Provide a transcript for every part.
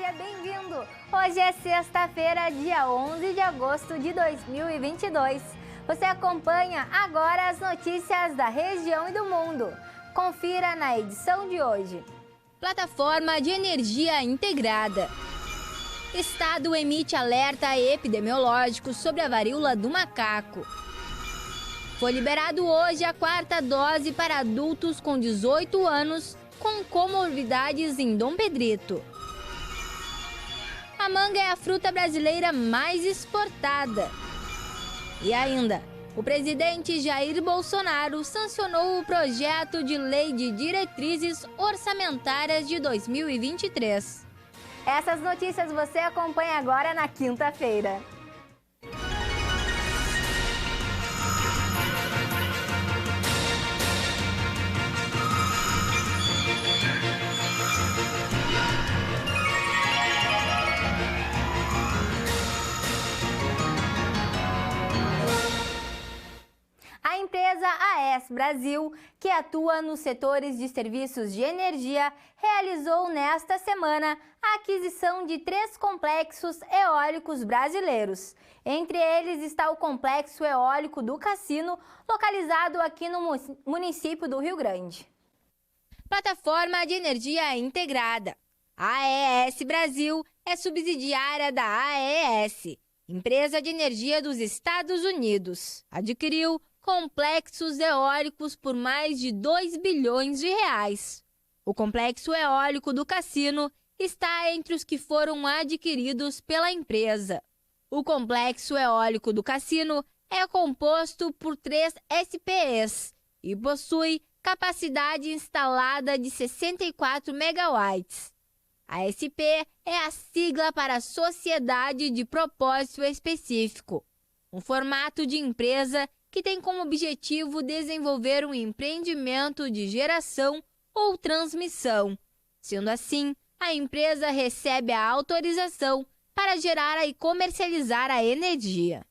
seja bem-vindo! Hoje é sexta-feira, dia 11 de agosto de 2022. Você acompanha agora as notícias da região e do mundo. Confira na edição de hoje. Plataforma de Energia Integrada. Estado emite alerta epidemiológico sobre a varíola do macaco. Foi liberado hoje a quarta dose para adultos com 18 anos com comorbidades em Dom Pedrito. A manga é a fruta brasileira mais exportada. E ainda, o presidente Jair Bolsonaro sancionou o projeto de lei de diretrizes orçamentárias de 2023. Essas notícias você acompanha agora na quinta-feira. A empresa AES Brasil, que atua nos setores de serviços de energia, realizou nesta semana a aquisição de 3 complexos eólicos brasileiros. Entre eles está o Complexo Eólico do Cassino, localizado aqui no município do Rio Grande. Plataforma de Energia Integrada. A AES Brasil é subsidiária da AES, empresa de energia dos Estados Unidos. Adquiriu complexos eólicos por mais de 2 bilhões de reais. O Complexo Eólico do Cassino está entre os que foram adquiridos pela empresa. O Complexo Eólico do Cassino é composto por 3 SPEs e possui capacidade instalada de 64 megawatts. A SP é a sigla para Sociedade de Propósito Específico, um formato de empresa que tem como objetivo desenvolver um empreendimento de geração ou transmissão. Sendo assim, a empresa recebe a autorização para gerar e comercializar a energia.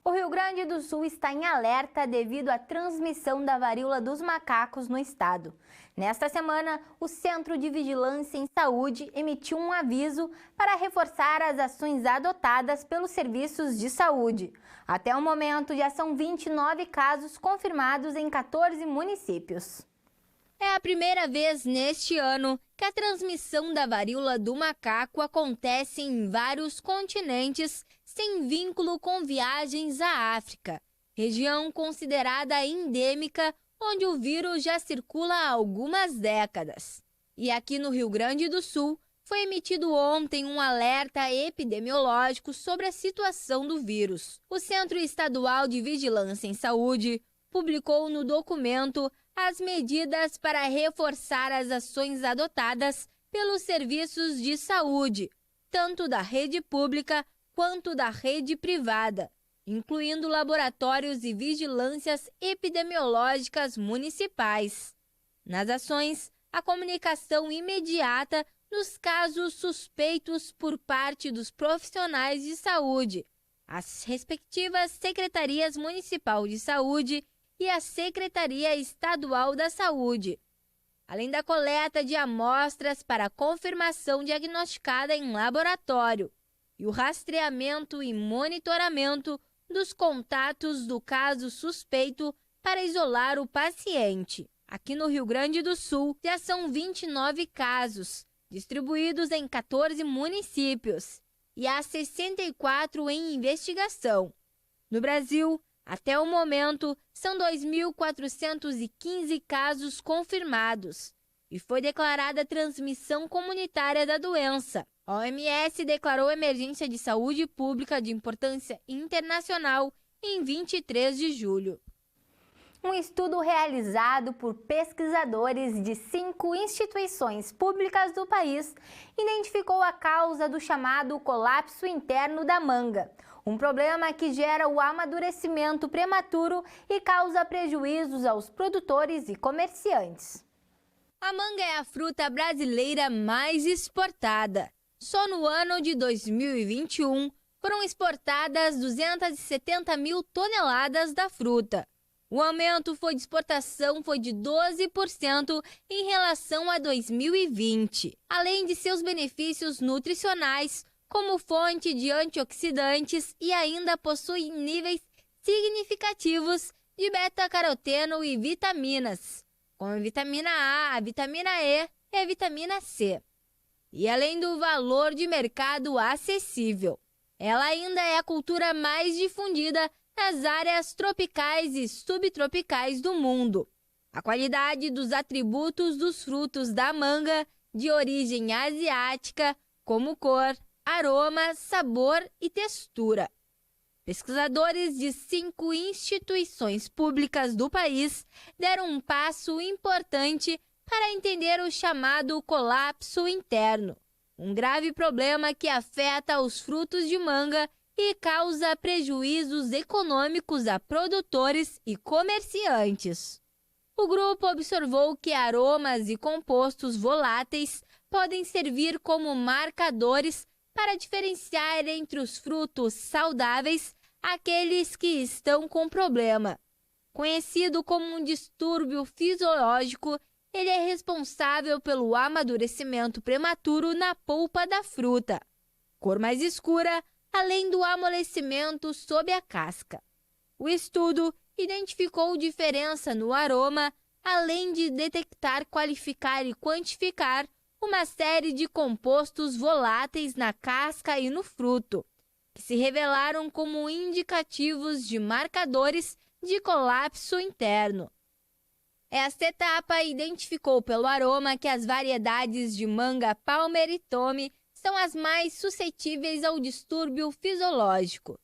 O Rio Grande do Sul está em alerta devido à transmissão da varíola dos macacos no estado. Nesta semana, o Centro de Vigilância em Saúde emitiu um aviso para reforçar as ações adotadas pelos serviços de saúde. Até o momento, já são 29 casos confirmados em 14 municípios. É a primeira vez neste ano que a transmissão da varíola do macaco acontece em vários continentes sem vínculo com viagens à África, região considerada endêmica, onde o vírus já circula há algumas décadas. E aqui no Rio Grande do Sul, foi emitido ontem um alerta epidemiológico sobre a situação do vírus. O Centro Estadual de Vigilância em Saúde publicou no documento as medidas para reforçar as ações adotadas pelos serviços de saúde, tanto da rede pública quanto da rede privada, incluindo laboratórios e vigilâncias epidemiológicas municipais. Nas ações, a comunicação imediata nos casos suspeitos por parte dos profissionais de saúde, as respectivas Secretarias Municipal de Saúde e a Secretaria Estadual da Saúde, além da coleta de amostras para confirmação diagnosticada em laboratório e o rastreamento e monitoramento dos contatos do caso suspeito para isolar o paciente. Aqui no Rio Grande do Sul, já são 29 casos, distribuídos em 14 municípios, e há 64 em investigação. No Brasil, até o momento, são 2.415 casos confirmados e foi declarada transmissão comunitária da doença. A OMS declarou emergência de saúde pública de importância internacional em 23 de julho. Um estudo realizado por pesquisadores de 5 instituições públicas do país identificou a causa do chamado colapso interno da manga, um problema que gera o amadurecimento prematuro e causa prejuízos aos produtores e comerciantes. A manga é a fruta brasileira mais exportada. Só no ano de 2021 foram exportadas 270 mil toneladas da fruta. O aumento de exportação foi de 12% em relação a 2020. Além de seus benefícios nutricionais, como fonte de antioxidantes, e ainda possui níveis significativos de beta-caroteno e vitaminas, como a vitamina A, a vitamina E e a vitamina C. E além do valor de mercado acessível, ela ainda é a cultura mais difundida nas áreas tropicais e subtropicais do mundo. A qualidade dos atributos dos frutos da manga, de origem asiática, como cor, aroma, sabor e textura. Pesquisadores de 5 instituições públicas do país deram um passo importante para entender o chamado colapso interno, um grave problema que afeta os frutos de manga e causa prejuízos econômicos a produtores e comerciantes. O grupo observou que aromas e compostos voláteis podem servir como marcadores para diferenciar entre os frutos saudáveis aqueles que estão com problema. Conhecido como um distúrbio fisiológico, ele é responsável pelo amadurecimento prematuro na polpa da fruta, cor mais escura, além do amolecimento sob a casca. O estudo identificou diferença no aroma, além de detectar, qualificar e quantificar uma série de compostos voláteis na casca e no fruto, que se revelaram como indicativos de marcadores de colapso interno. Esta etapa identificou pelo aroma que as variedades de manga Palmer e Tome são as mais suscetíveis ao distúrbio fisiológico.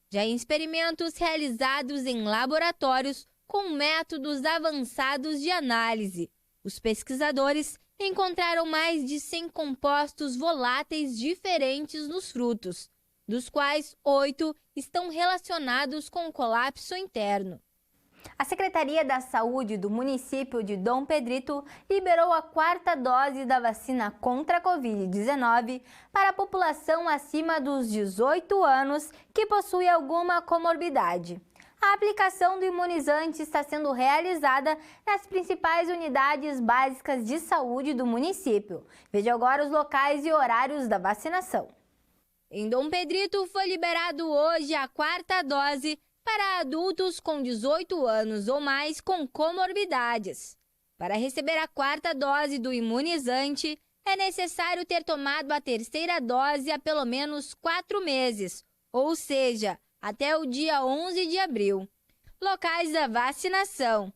Já em experimentos realizados em laboratórios com métodos avançados de análise, os pesquisadores encontraram mais de 100 compostos voláteis diferentes nos frutos, dos quais 8 estão relacionados com o colapso interno. A Secretaria da Saúde do município de Dom Pedrito liberou a 4ª dose da vacina contra a Covid-19 para a população acima dos 18 anos que possui alguma comorbidade. A aplicação do imunizante está sendo realizada nas principais unidades básicas de saúde do município. Veja agora os locais e horários da vacinação. Em Dom Pedrito foi liberado hoje a 4ª dose para adultos com 18 anos ou mais com comorbidades. Para receber a 4ª dose do imunizante, é necessário ter tomado a 3ª dose há pelo menos 4 meses, ou seja, até o dia 11 de abril. Locais da vacinação.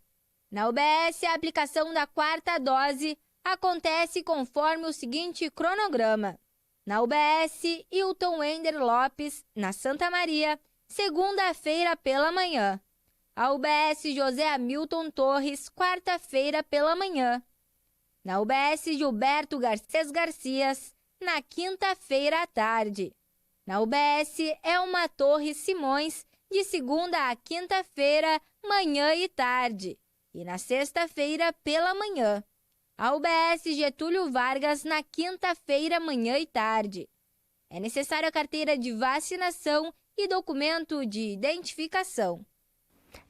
Na UBS, a aplicação da 4ª dose acontece conforme o seguinte cronograma. Na UBS Hilton Wender Lopes, na Santa Maria, segunda-feira pela manhã. A UBS José Hamilton Torres, quarta-feira pela manhã. Na UBS Gilberto Garcias, na quinta-feira à tarde. Na UBS Elma Torres Simões, de segunda a quinta-feira, manhã e tarde. E na sexta-feira pela manhã. A UBS Getúlio Vargas, na quinta-feira, manhã e tarde. É necessária a carteira de vacinação e documento de identificação.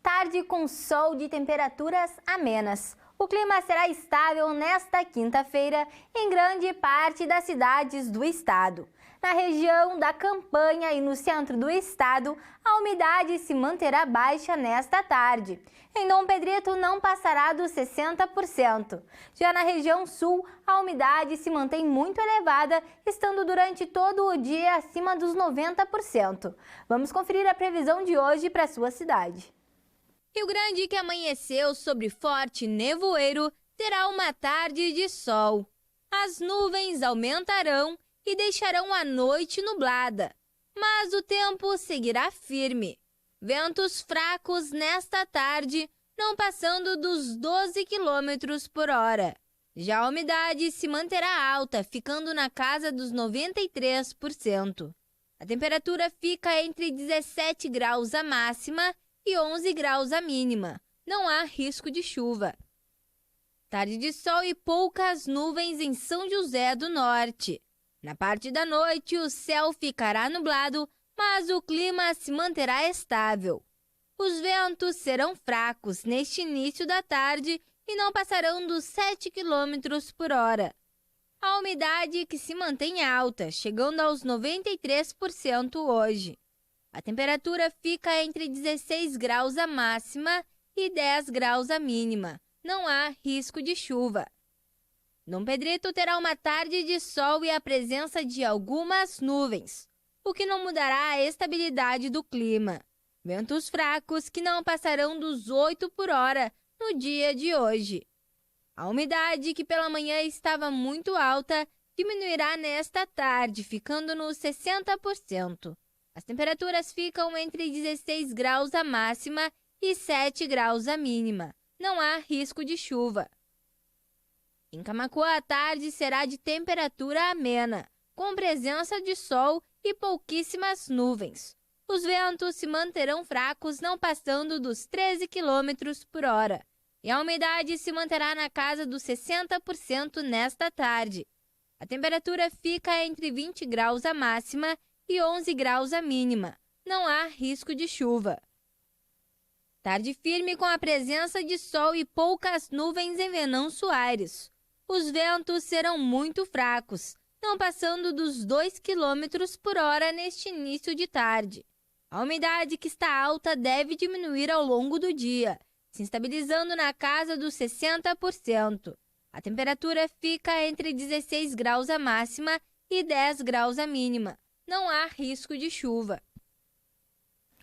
Tarde com sol de temperaturas amenas. O clima será estável nesta quinta-feira em grande parte das cidades do estado. Na região da Campanha e no centro do estado, a umidade se manterá baixa nesta tarde. Em Dom Pedrito não passará dos 60%. Já na região sul, a umidade se mantém muito elevada, estando durante todo o dia acima dos 90%. Vamos conferir a previsão de hoje para a sua cidade. Rio Grande, que amanheceu sobre forte nevoeiro, terá uma tarde de sol. As nuvens aumentarão e deixarão a noite nublada, mas o tempo seguirá firme. Ventos fracos nesta tarde, não passando dos 12 km por hora. Já a umidade se manterá alta, ficando na casa dos 93%. A temperatura fica entre 17 graus a máxima e 11 graus a mínima. Não há risco de chuva. Tarde de sol e poucas nuvens em São José do Norte. Na parte da noite, o céu ficará nublado, mas o clima se manterá estável. Os ventos serão fracos neste início da tarde e não passarão dos 7 km por hora. A umidade que se mantém alta, chegando aos 93% hoje. A temperatura fica entre 16 graus a máxima e 10 graus a mínima. Não há risco de chuva. Dom Pedrito terá uma tarde de sol e a presença de algumas nuvens, o que não mudará a estabilidade do clima. Ventos fracos que não passarão dos 8 por hora no dia de hoje. A umidade, que pela manhã estava muito alta, diminuirá nesta tarde, ficando nos 60%. As temperaturas ficam entre 16 graus a máxima e 7 graus a mínima. Não há risco de chuva. Em Camaquã, a tarde será de temperatura amena, com presença de sol e pouquíssimas nuvens. Os ventos se manterão fracos, não passando dos 13 km por hora. E a umidade se manterá na casa dos 60% nesta tarde. A temperatura fica entre 20 graus a máxima e 11 graus a mínima. Não há risco de chuva. Tarde firme com a presença de sol e poucas nuvens em Venão Soares. Os ventos serão muito fracos, não passando dos 2 km por hora neste início de tarde. A umidade, que está alta, deve diminuir ao longo do dia, se estabilizando na casa dos 60%. A temperatura fica entre 16 graus a máxima e 10 graus a mínima. Não há risco de chuva.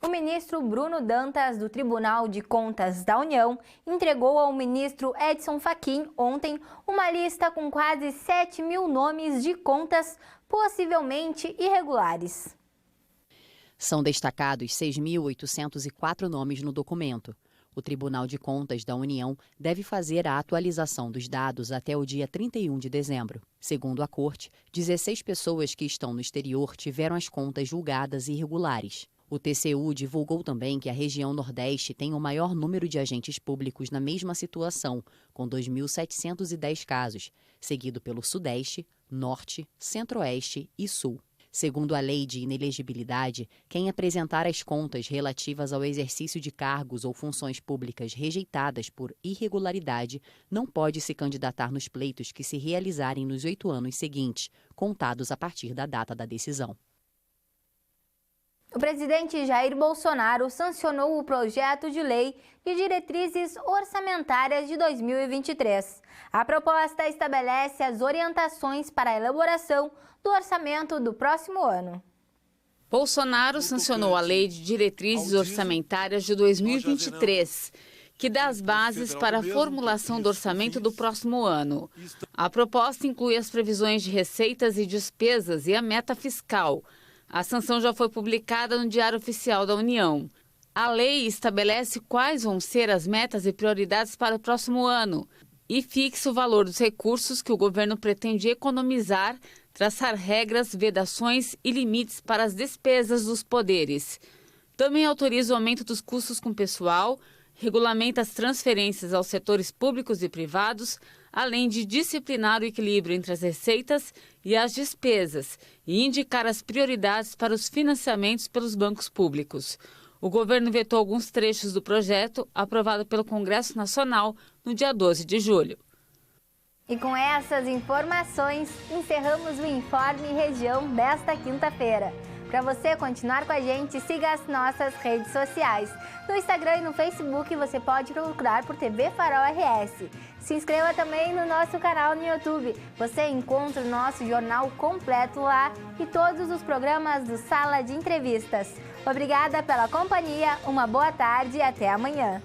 O ministro Bruno Dantas, do Tribunal de Contas da União, entregou ao ministro Edson Fachin ontem uma lista com quase 7 mil nomes de contas possivelmente irregulares. São destacados 6.804 nomes no documento. O Tribunal de Contas da União deve fazer a atualização dos dados até o dia 31 de dezembro. Segundo a Corte, 16 pessoas que estão no exterior tiveram as contas julgadas irregulares. O TCU divulgou também que a região Nordeste tem o maior número de agentes públicos na mesma situação, com 2.710 casos, seguido pelo Sudeste, Norte, Centro-Oeste e Sul. Segundo a lei de inelegibilidade, quem apresentar as contas relativas ao exercício de cargos ou funções públicas rejeitadas por irregularidade não pode se candidatar nos pleitos que se realizarem nos 8 anos seguintes, contados a partir da data da decisão. O presidente Jair Bolsonaro sancionou o projeto de lei de diretrizes orçamentárias de 2023. A proposta estabelece as orientações para a elaboração do orçamento do próximo ano. Bolsonaro sancionou a Lei de Diretrizes Orçamentárias de 2023, que dá as bases para a formulação do orçamento do próximo ano. A proposta inclui as previsões de receitas e despesas e a meta fiscal. A sanção já foi publicada no Diário Oficial da União. A lei estabelece quais vão ser as metas e prioridades para o próximo ano e fixa o valor dos recursos que o governo pretende economizar, traçar regras, vedações e limites para as despesas dos poderes. Também autoriza o aumento dos custos com pessoal, regulamenta as transferências aos setores públicos e privados, além de disciplinar o equilíbrio entre as receitas e as despesas e indicar as prioridades para os financiamentos pelos bancos públicos. O governo vetou alguns trechos do projeto, aprovado pelo Congresso Nacional no dia 12 de julho. E com essas informações, encerramos o Informe Região desta quinta-feira. Para você continuar com a gente, siga as nossas redes sociais. No Instagram e no Facebook você pode procurar por TV Farol RS. Se inscreva também no nosso canal no YouTube. Você encontra o nosso jornal completo lá e todos os programas do Sala de Entrevistas. Obrigada pela companhia, uma boa tarde e até amanhã.